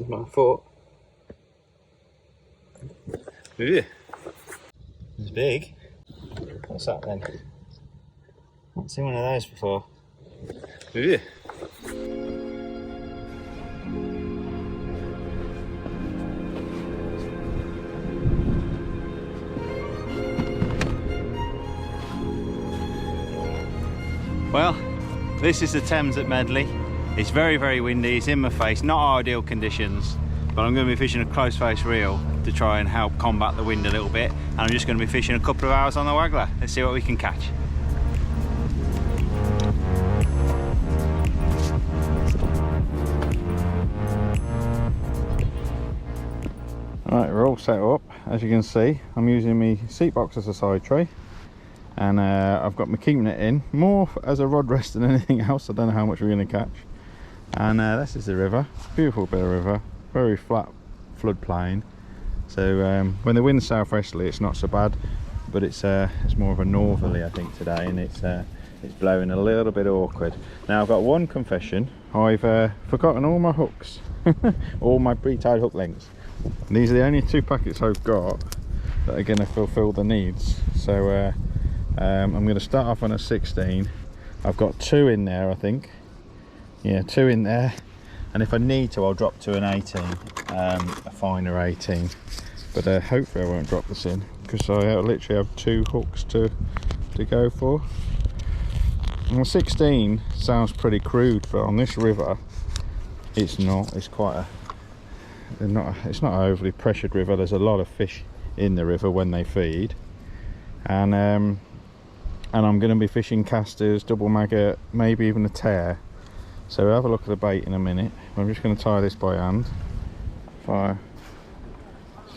There's my foot. Ew. It's big. What's that then? Not seen one of those before. Ew. Well, this is the Thames at Medley. It's very, very windy, it's in my face, not ideal conditions, but I'm going to be fishing a close face reel to try and help combat the wind a little bit, and I'm just going to be fishing a couple of hours on the Waggler. Let's see what we can catch. Right, we're all set up. As you can see, I'm using my seat box as a side tray, and I've got my keeping it in more as a rod rest than anything else. I don't know how much we're going to catch. And this is the river, beautiful bit of river, very flat floodplain. So when the wind's southwesterly, it's not so bad, but it's more of a northerly, I think, today, and it's blowing a little bit awkward. Now I've got one confession: I've forgotten all my hooks, all my pre-tied hook lengths. And these are the only 2 packets I've got that are going to fulfil the needs. So I'm going to start off on a 16. I've got 2 in there, I think. Yeah, 2 in there, and if I need to, I'll drop to an 18, a finer 18. But hopefully I won't drop this in, because I literally have 2 hooks to go for. And 16 sounds pretty crude, but on this river, it's not. It's quite it's not an overly pressured river. There's a lot of fish in the river when they feed, and I'm going to be fishing casters, double maggot, maybe even a tear. So we'll have a look at the bait in a minute. I'm just going to tie this by hand. 5,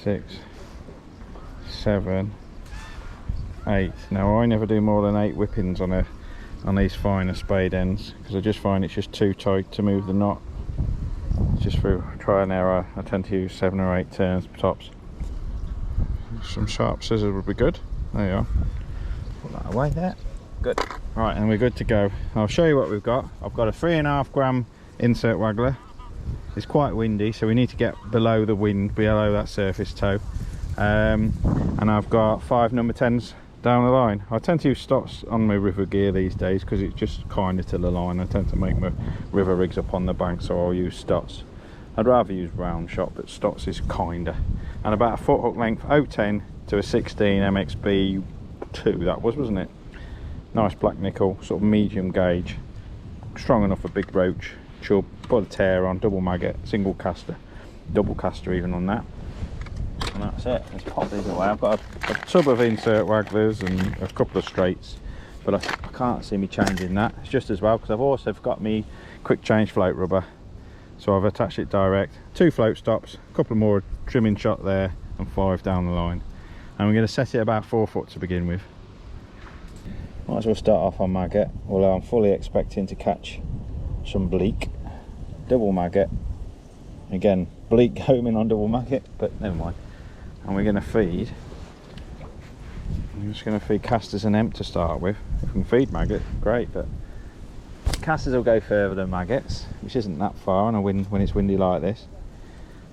6, 7, 8. Now I never do more than 8 whippings on these finer spade ends, because I just find it's just too tight to move the knot. Just through try and error, I tend to use 7 or 8 turns tops. Some sharp scissors would be good. There you are. Put that away there. Good. Right, and we're good to go. I'll show you what we've got. I've got a 3.5 gram insert Waggler. It's quite windy, so we need to get below the wind, below that surface tow. And I've got 5 number 10s down the line. I tend to use Stotts on my river gear these days because it's just kinder to the line. I tend to make my river rigs up on the bank, so I'll use Stotts. I'd rather use round shot, but Stotts is kinder. And about a foot hook length, 0.10 to a 16 MXB 2, that was, wasn't it? Nice black nickel, sort of medium gauge, strong enough for big roach, chub, put a tear on, double maggot, single caster, double caster even on that. And that's it. Let's pop these away. I've got a tub of insert Wagglers and a couple of straights, but I can't see me changing that. It's just as well, because I've also got me quick change float rubber, so I've attached it direct. 2 float stops, a couple more trimming shot there, and 5 down the line. And we're going to set it about 4 foot to begin with. Might as well start off on maggot, although I'm fully expecting to catch some bleak. Double maggot. Again, bleak homing on double maggot, but never mind. And we're going to feed. I'm just going to feed casters and hemp to start with. If we can feed maggot, great, but casters will go further than maggots, which isn't that far on a wind when it's windy like this.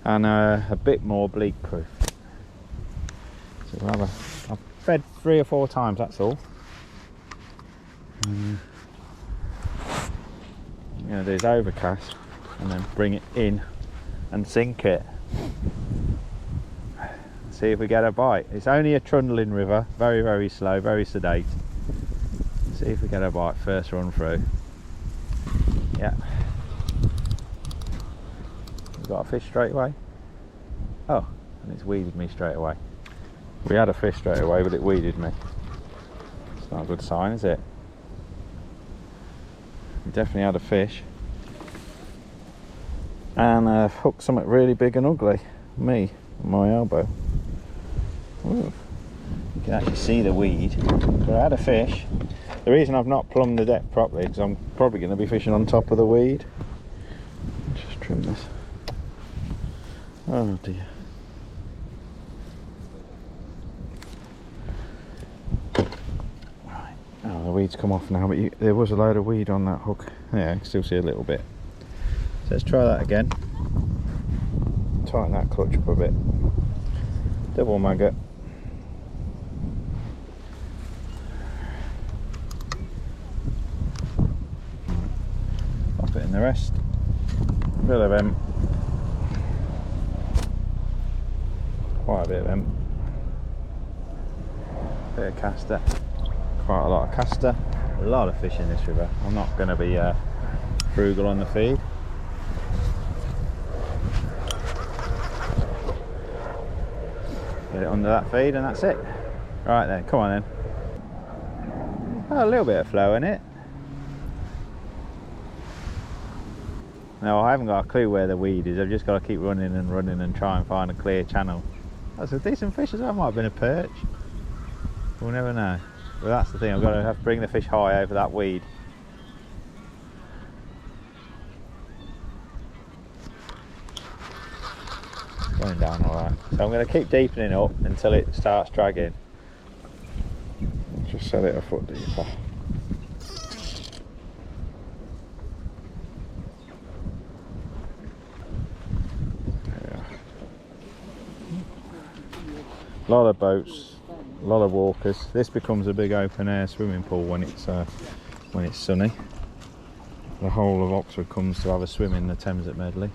And a bit more bleak proof. So we'll have I've fed 3 or 4 times, that's all. I'm going to do is overcast and then bring it in and sink it. See if we get a bite. It's only a trundling river, very, very slow, very sedate. See if we get a bite first run through. Yeah. We got a fish straight away. Oh, and it's weeded me straight away. We had a fish straight away, but it weeded me. It's not a good sign, is it? We definitely had a fish. And I've hooked something really big and ugly. Me, on my elbow. Ooh. You can actually see the weed. So I had a fish. The reason I've not plumbed the depth properly is I'm probably going to be fishing on top of the weed. Just trim this. Oh dear. Right. Oh, the weed's come off now, but there was a load of weed on that hook. Yeah, I can still see a little bit. So let's try that again. tighten that clutch up a bit. Double maggot. Pop it in the rest. Bit of hemp. Quite a bit of hemp. Bit of caster. Quite a lot of caster. A lot of fish in this river. I'm not going to be frugal on the feed. Get it under that feed and that's it. Right then, come on then. Oh, a little bit of flow in it. No, I haven't got a clue where the weed is. I've just got to keep running and try and find a clear channel. That's a decent fish as well. Might have been a perch. We'll never know. But that's the thing, I've got to have to bring the fish high over that weed. It's going down alright. So I'm going to keep deepening up until it starts dragging. Just set it a foot deeper. A lot of boats, a lot of walkers. This becomes a big open air swimming pool when it's sunny. The whole of Oxford comes to have a swim in the Thames at Medley.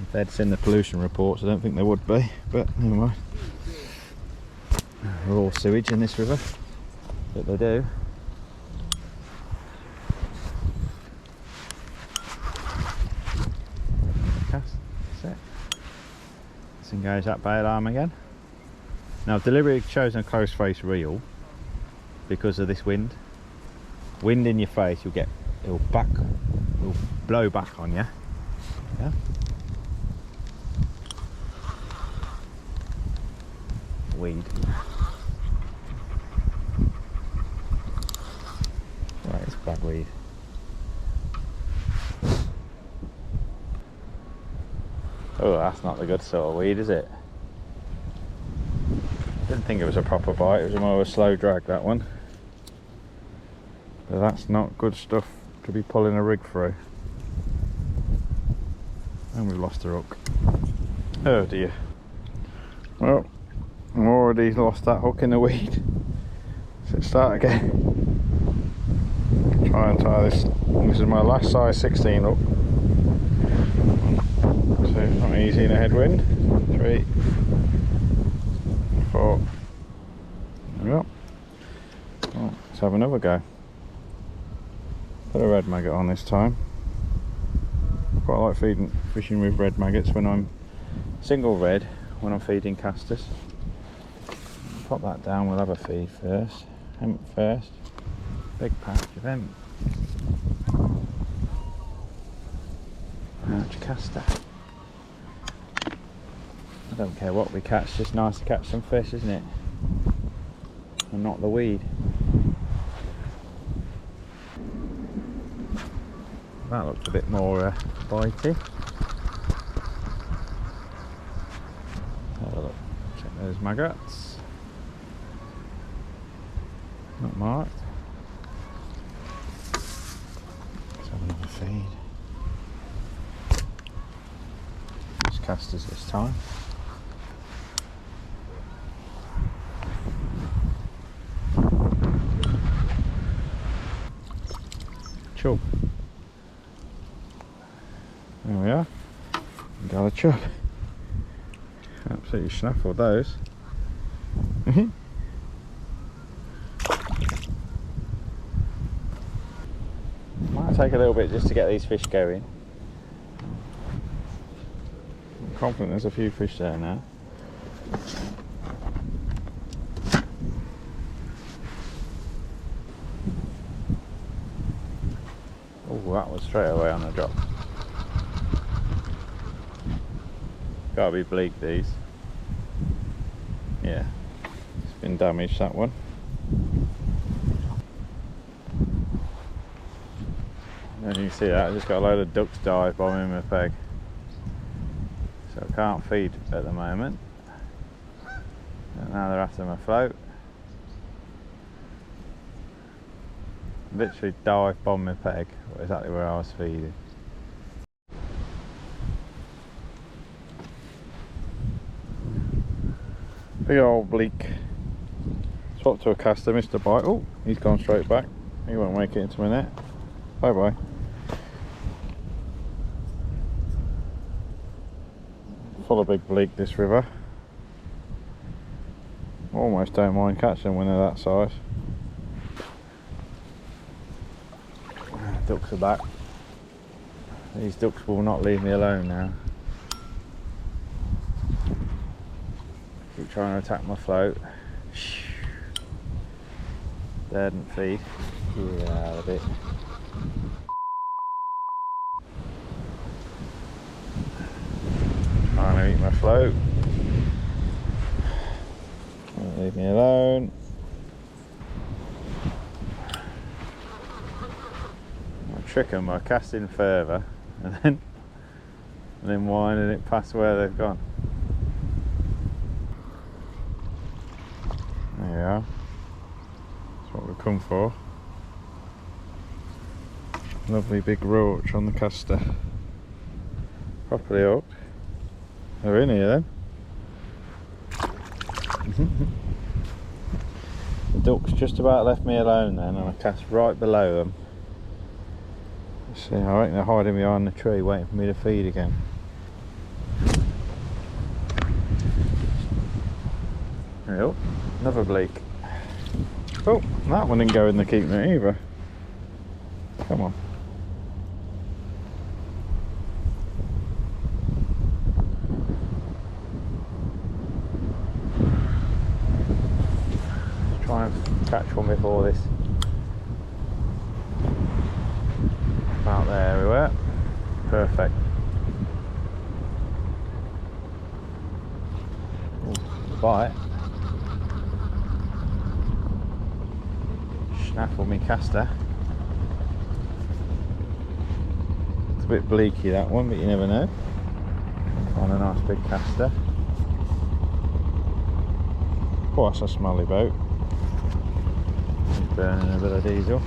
If they'd seen the pollution reports, I don't think they would be, but never mind. We're all sewage in this river, but they do. Cast, that's it. Let's engage that bail arm again. Now I've deliberately chosen a close face reel because of this wind. Wind in your face, it'll blow back on you. Yeah. Weed. Right, it's bagweed. Oh, that's not the good sort of weed, is it? Didn't think it was a proper bite, it was more of a slow drag, that one. But that's not good stuff to be pulling a rig through. And we've lost the hook. Oh dear. Well, I've already lost that hook in the weed. So let's start again. Try and tie this. This is my last size 16 hook. So it's not easy in a headwind. 3, 4. There we go. Right, let's have another go. Put a red maggot on this time. Quite like fishing with red maggots when I'm single red, when I'm feeding casters. Pop that down, we'll have a feed first. Hemp first. Big patch of hemp. Ouch, caster. I don't care what we catch, it's just nice to catch some fish, isn't it? And not the weed. That looks a bit more bitey. Have a look. Check those maggots. Not marked. Let's have another feed. Just casters this time. Chub. There we are. Got a chub. Absolutely snaffled those. Might take a little bit just to get these fish going. I'm confident there's a few fish there now. Oh, that was straight away on the drop. Gotta be bleak, these. Yeah, it's been damaged, that one. As you can see that, I've just got a load of ducks dive bombing my peg. So I can't feed at the moment. And now they're after my float. Literally dive bomb my peg, exactly where I was feeding. Big old bleak. Swap to a caster, missed a bite. Oh, he's gone straight back. He won't make it into my net. Bye bye. Full of big bleak, this river. Almost don't mind catching them when they're that size. Ducks are back. These ducks will not leave me alone now. Keep trying to attack my float. They didn't feed. Yeah, a bit. Trying to eat my float. Don't leave me alone. I trick them by casting further and then winding it past where they've gone. There you are. That's what we've come for. Lovely big roach on the caster. Properly hooked. They're in here then. The ducks just about left me alone then, and I cast right below them. Let's see, I reckon they're hiding behind the tree waiting for me to feed again. Yep, another bleak. Oh, that one didn't go in the keep net either. Come on. Let's try and catch one before this. About there we were. Perfect. Ooh, bite. Snaffle me caster. It's a bit bleaky that one, but you never know. On a nice big caster. Oh, that's a smelly boat. He's burning a bit of diesel.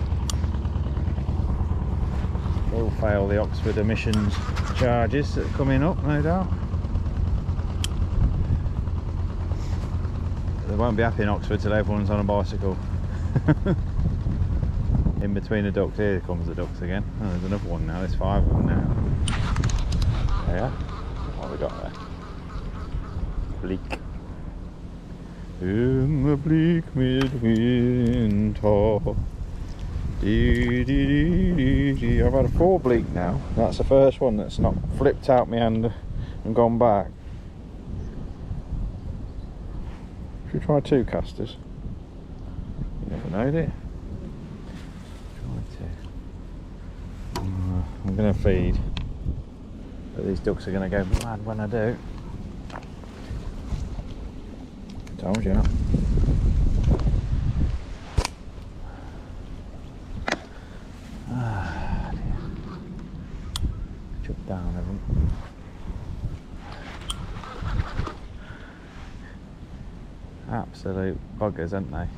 Will fail the Oxford emissions charges that are coming up, no doubt. They won't be happy in Oxford till everyone's on a bicycle. In between the ducks, here comes the ducks again. Oh, there's another one now, there's 5 of them now. There you are. What have we got there? Bleak. In the bleak midwinter. Dee, dee, dee, dee, dee. I've had 4 bleak now. That's the first one that's not flipped out my hand and gone back. Should we try 2 casters? You never know, do you? Try 2. I'm going to feed, but these ducks are going to go mad when I do. Told you. Ah, dear. Chuck down everyone. Absolute buggers, aren't they?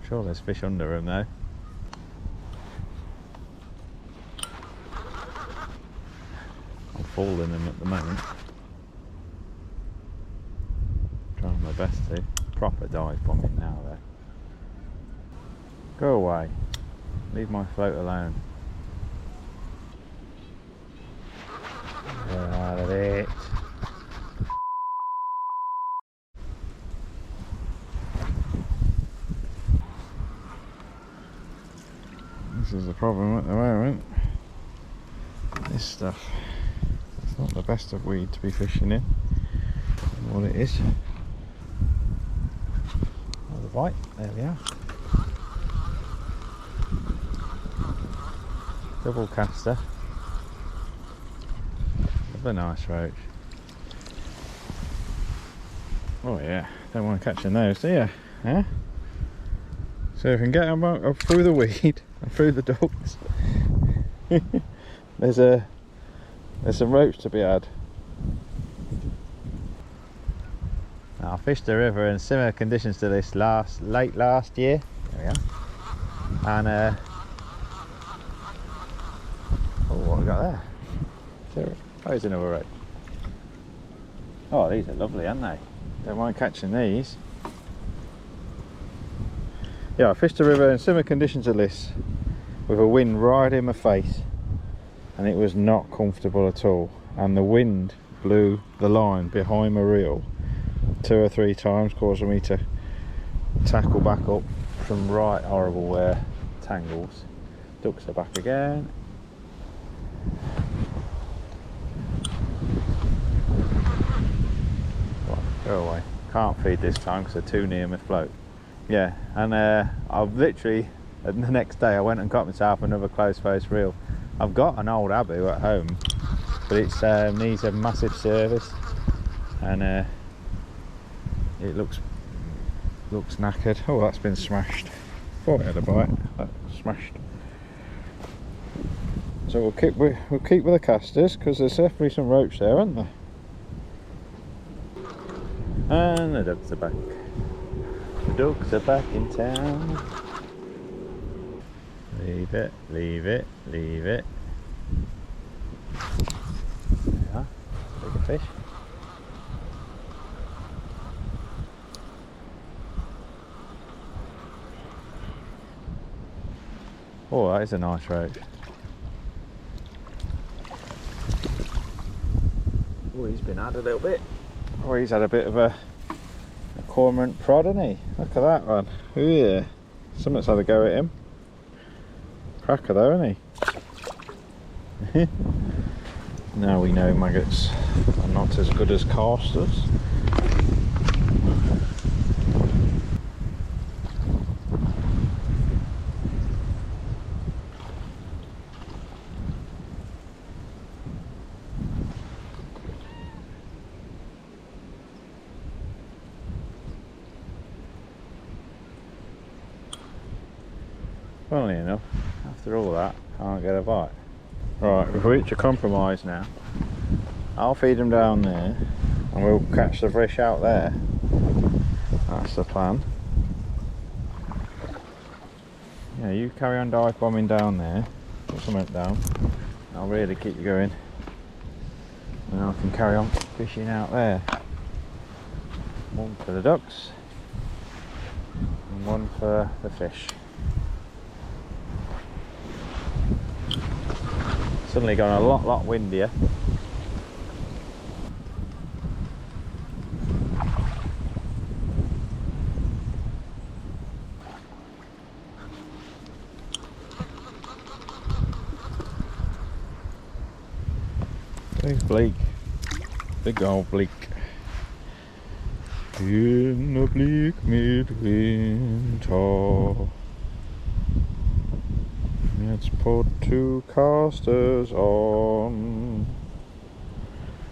Sure there's fish under them though. I'm fooling them at the moment. Trying my best to. Proper dive bombing now though. Go away. Leave my float alone. Get out of it. This is the problem at the moment. This stuff. It's not the best of weed to be fishing in. What it is. Another bite. There we are. Double caster. Another nice roach. Oh yeah, don't want to catch those, do you? Huh? So if I can get them up through the weed and through the ducks, there's some roach to be had. Now, I fished the river in similar conditions to this late last year. There we are. And oh, what have we got there? Oh, there's another roach. Oh, these are lovely, aren't they? Don't mind catching these. Yeah, I fished a river in similar conditions to this with a wind right in my face, and it was not comfortable at all, and the wind blew the line behind my reel 2 or 3 times, causing me to tackle back up some right horrible tangles. Ducks are back again. Go away. Can't feed this time because they're too near my float. Yeah, and I've literally, the next day I went and got myself another close face reel. I've got an old Abu at home, but it needs a massive service, and it looks knackered. Oh, that's been smashed. Thought it had a bite. That's smashed. So we'll keep with the casters because there's definitely some roach there, aren't there? And the ducks are back. The ducks are back in town. Leave it, leave it, leave it. There we are. Bigger fish. Oh, that is a nice roach. Oh, he's been had a little bit. Oh, he's had a bit of a cormorant prod, hasn't he? Look at that one. Oh yeah. Something's had a go at him. Cracker though, isn't he? Now we know maggots are not as good as casters. Funnily enough, after all that, can't get a bite. Right, we've reached a compromise now. I'll feed them down there and we'll catch the fish out there. That's the plan. Yeah, you carry on dive bombing down there, put something down. I'll really keep you going. And I can carry on fishing out there. One for the ducks and one for the fish. Suddenly gone a lot windier. There's bleak. Big old bleak. In the bleak midwinter, let's put 2 casters on.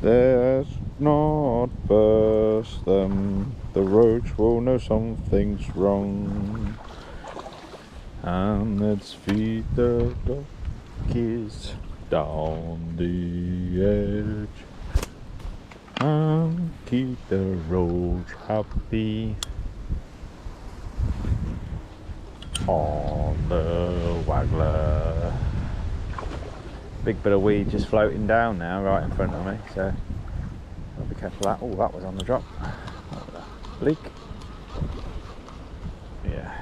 Let's not burst them. The roach will know something's wrong. And let's feed the duckies down the edge and keep the roach happy on the Waggler. Big bit of weed just floating down now right in front of me, so I'll be careful of that. Oh, that was on the drop. Bleak. Yeah.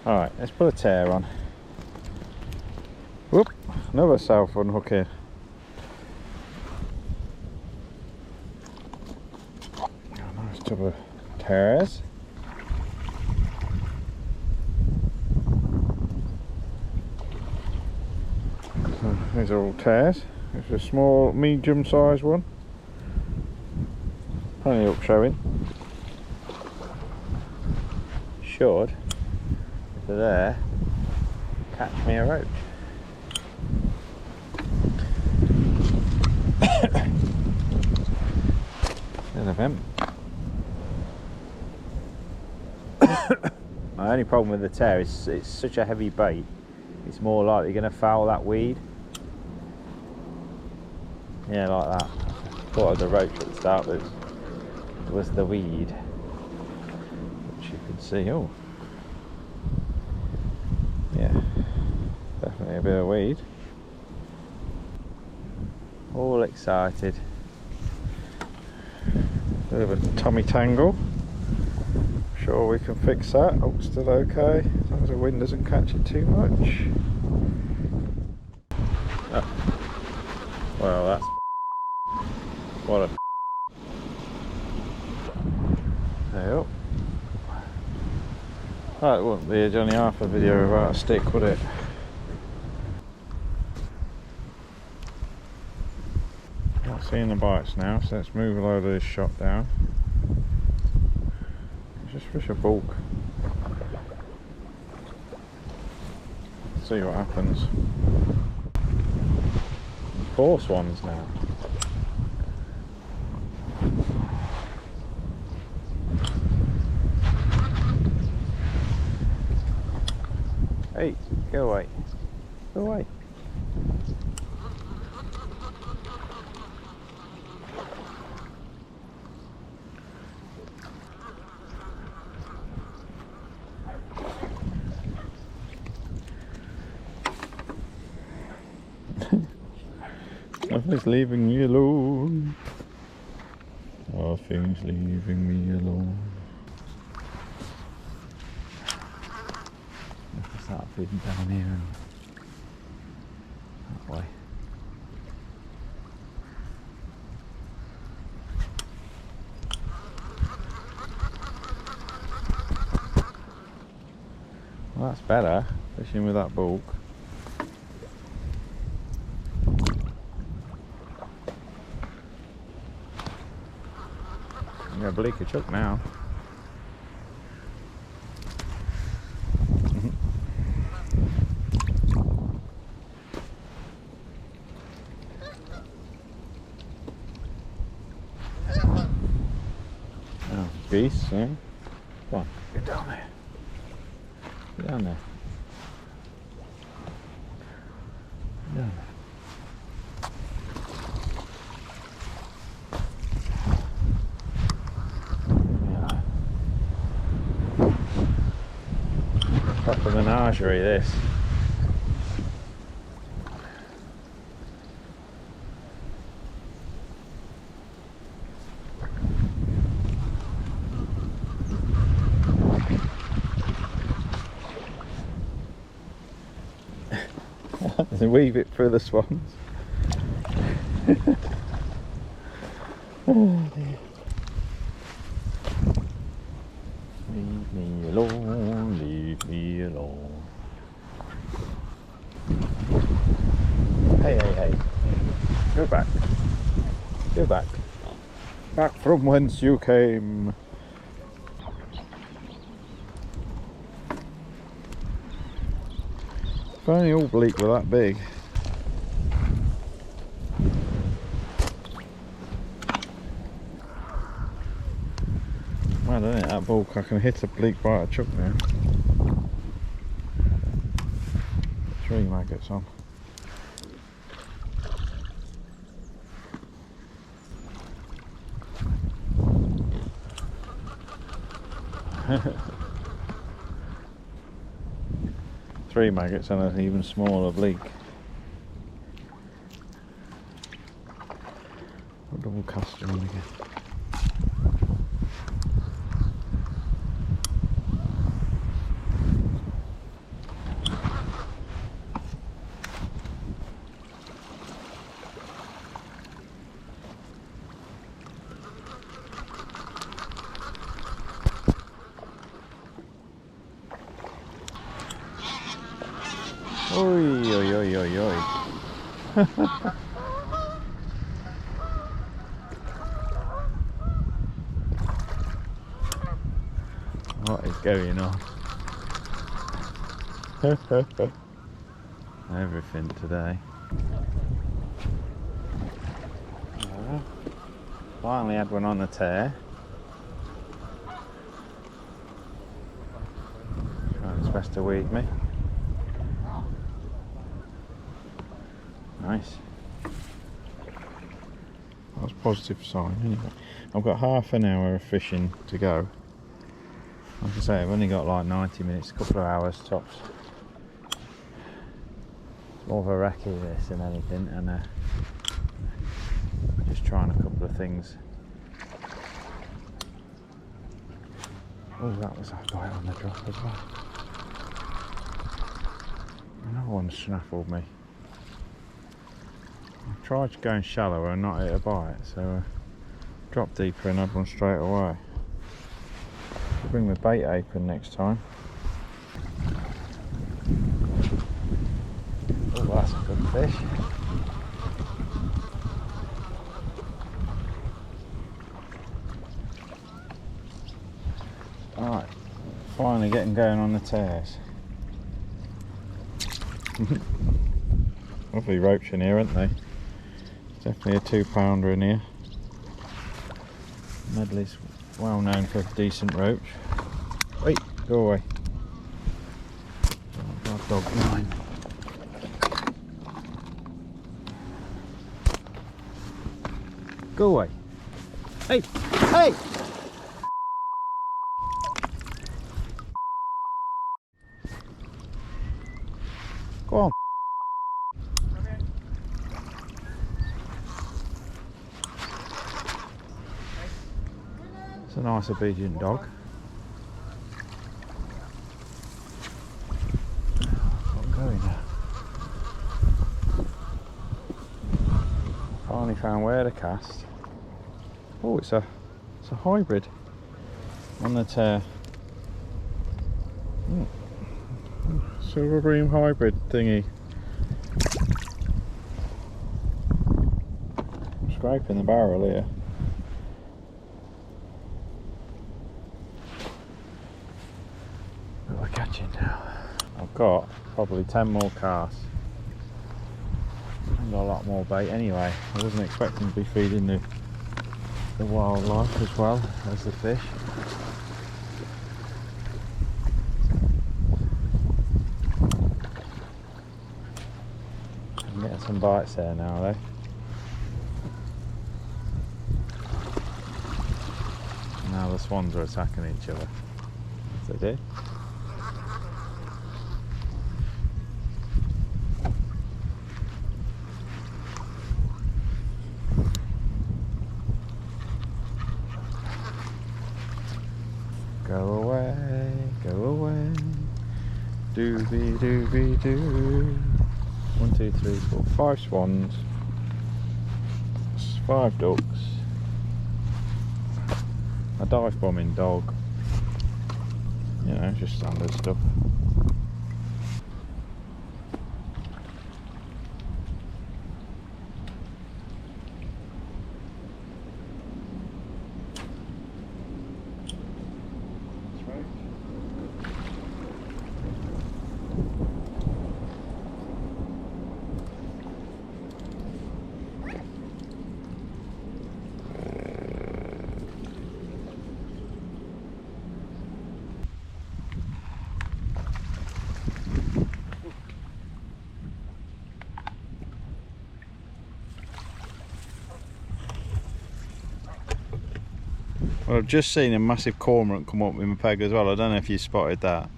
Alright, let's put a tear on. Whoop, another south unhook here. Nice tub of tears. These are all tears. It's a small, medium-sized one. Plenty up showing. Should, if they're there, catch me a roach. There's a hemp. My only problem with the tear is it's such a heavy bait. It's more likely going to foul that weed. Yeah, like that. Thought of the roach at the start, but it was the weed, which you can see. Oh, yeah, definitely a bit of weed. All excited. Bit of a tummy tangle. Sure we can fix that. Oh, still okay, as long as the wind doesn't catch it too much. Oh. Well, that's what a there up. That wouldn't be a Jon Arthur video without a stick, would it? Not seeing the bites now, so let's move a load of this shot down. Just fish a bulk. See what happens. 4 swans now. Hey, go away. Go away. Nothing's leaving me alone. Nothing's leaving me alone. Let's start feeding down here and that way. Well, that's better, fishing with that bulk. I'm gonna bleak a chub now. Oh, geese, yeah. Come on, get down there. Get down there. Get down there. Proper menagerie, this. Weave it through the swans. Oh dear. Leave me alone, leave me alone. Hey, hey, hey. Go back. Go back. Back from whence you came. If only all bleak were that big. Mad, isn't it? That bulk, I can hit a bleak by a chub now. 3 maggots on. Three maggots and an even smaller bleak. I'll double cast them in again. Oi, oi, oi, oi, oi. What is going on? Everything today. Finally had one on the tear. Trying his best to weed me. Nice. That was a positive sign anyway. I've got half an hour of fishing to go. Like I say, I've only got like 90 minutes, a couple of hours tops. It's more of a recce this than anything, and just trying a couple of things Oh, that was a bite on the drop as well. Another one snaffled me. I tried going shallower and not hit a bite, so drop deeper and had one straight away. I'll bring my bait apron next time. Oh, that's a good fish. Alright, finally getting going on the tears. Lovely roach in here, aren't they? Definitely a 2-pounder in here. Medley's well known for a decent roach. Wait, go away. Oh, dog mine. Go away. Hey! Hey! Go on. It's a nice obedient dog. I'm going now. Finally found where to cast. Oh, it's a hybrid on the tear. Silver green hybrid thingy. I'm scraping the barrel here. What we're catching now. I've got probably 10 more casts. I've got a lot more bait anyway. I wasn't expecting to be feeding the wildlife as well as the fish. I'm getting some bites there now though. Now the swans are attacking each other. Yes, they do. Go away, doobie doobie doo. 1, 2, 3, 4, 5 swans, 5 ducks, a dive bombing dog, you know, just standard stuff. Well, I've just seen a massive cormorant come up with my peg as well. I don't know if you spotted that.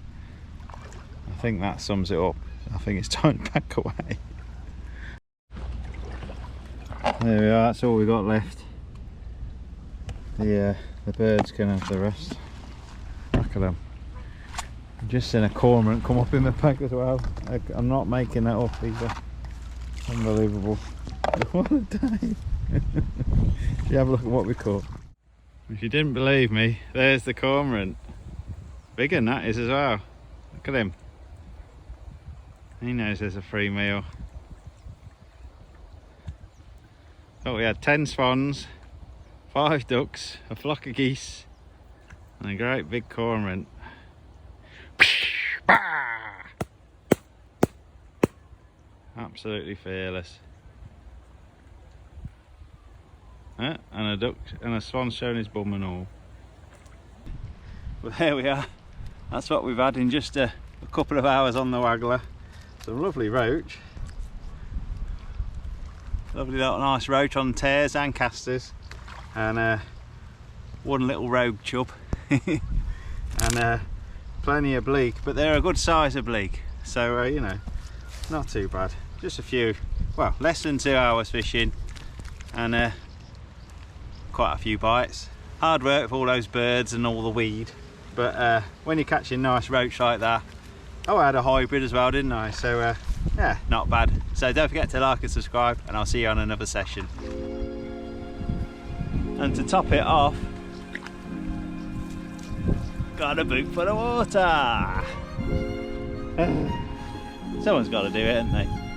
I think that sums it up. I think it's time to back away. There we are, that's all we got left. The birds can have the rest. Look at them. I've just seen a cormorant come up in my peg as well. I'm not making that up either. Unbelievable. What a day. You have a look at what we caught. If you didn't believe me, there's the cormorant. Bigger than that is as well. Look at him. He knows there's a free meal. Oh, we had 10 swans, 5 ducks, a flock of geese, and a great big cormorant. Absolutely fearless. And a duck and a swan showing his bum and all. But there we are. That's what we've had in just a couple of hours on the Waggler. Some lovely roach. Lovely little nice roach on tears and casters. And one little rogue chub. And plenty of bleak, but they're a good size of bleak. So, you know, not too bad. Just a few, well, less than 2 hours fishing. And quite a few bites. Hard work with all those birds and all the weed, but when you're catching nice roach like that, oh, I had a hybrid as well, didn't I? So yeah, not bad. So don't forget to like and subscribe, and I'll see you on another session. And to top it off, got a boot full of water. Someone's got to do it, haven't they?